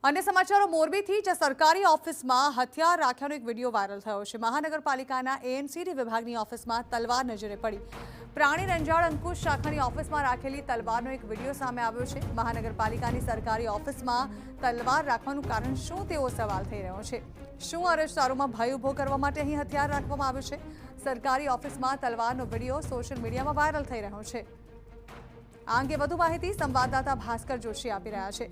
अन्य समाचारों मोरबीથી જ સરકારી ઓફિસમાં હથિયાર રાખ્યાનો એક વિડીયો વાયરલ થયો છે। મહાનગરપાલિકાના એએમસીડી વિભાગની ઓફિસમાં તલવાર નજરે પડી। પ્રાણી રંજાડ અંકુશ શાખાની ઓફિસમાં રાખેલી તલવારનો એક વિડીયો સામે આવ્યો છે। મહાનગરપાલિકાની સરકારી ઓફિસમાં તલવાર રાખવાનું કારણ શું તેવો સવાલ થઈ રહ્યો છે। શું અરજદારોમાં ભય ઉભો કરવા માટે અહીં હથિયાર રાખવામાં આવ્યું છે? સરકારી ઓફિસમાં તલવારનો વિડીયો સોશિયલ મીડિયામાં વાયરલ થઈ રહ્યો છે। આ અંગે વધુ માહિતી સંવાદદાતા ભાસ્કર જોશી આપી રહ્યા છે।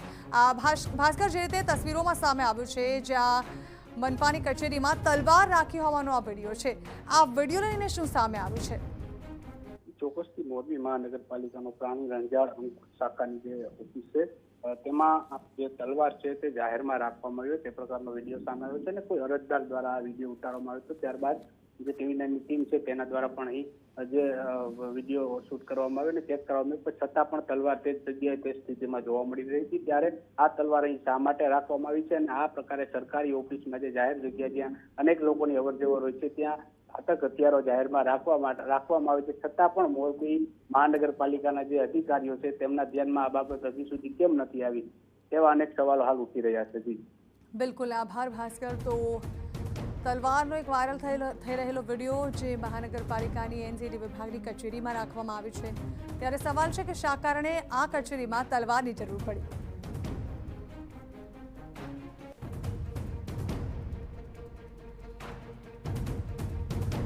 ભાસ્કર, જે રીતે તસવીરોમાં સામે આવ્યું છે, જ્યાં મનપાની કચેરીમાં તલવાર રાખી હોવાનો આ વિડીયો છે, આ વિડીયો લઈને શું સામે આવ્યું છે? ચોક્કસથી મોરબી મહાનગરપાલિકાનો પ્રાણી રંજાડ અંકુશ શાખાની જે ઓફિસ છે તેમાં જે તલવાર છે તે જાહેરમાં રાખવામાં આવ્યો તે પ્રકારનો વિડીયો સામે આવ્યો છે અને કોઈ અરજદાર દ્વારા આ વિડીયો ઉતારવામાં આવ્યો હતો। ત્યારબાદ જે ટીવી9ની ટીમ છે તેના દ્વારા પણ અહીં જે વિડીયો શૂટ કરવામાં આવ્યો અને ચેક કરવામાં આવ્યો, છતાં પણ તલવાર તે જગ્યાએ તે સ્થિતિમાં જોવા મળી રહી હતી। ત્યારે આ તલવાર અહીં શા માટે રાખવામાં આવી છે અને આ પ્રકારે સરકારી ઓફિસમાં જે જાહેર જગ્યા જ્યાં અનેક લોકોની અવરજવર હોય છે ત્યાં ઘાતક હથિયારો જાહેરમાં રાખવામાં આવે છે, છતાં પણ મોરબી મહાનગરપાલિકાના જે અધિકારીઓ છે તેમના ધ્યાનમાં આ બાબત હજી સુધી કેમ નથી આવી તેવા અનેક સવાલો હાલ ઉઠી રહ્યા છે। જી બિલકુલ, આભાર ભાસ્કર। તો તલવારનો એક વાયરલ થઈ રહેલો વિડીયો જે મહાનગરપાલિકાની એનસીડી વિભાગની કચેરીમાં રાખવામાં આવ્યો છે, ત્યારે સવાલ છે કે શા કારણે આ કચેરીમાં તલવારની જરૂર પડી?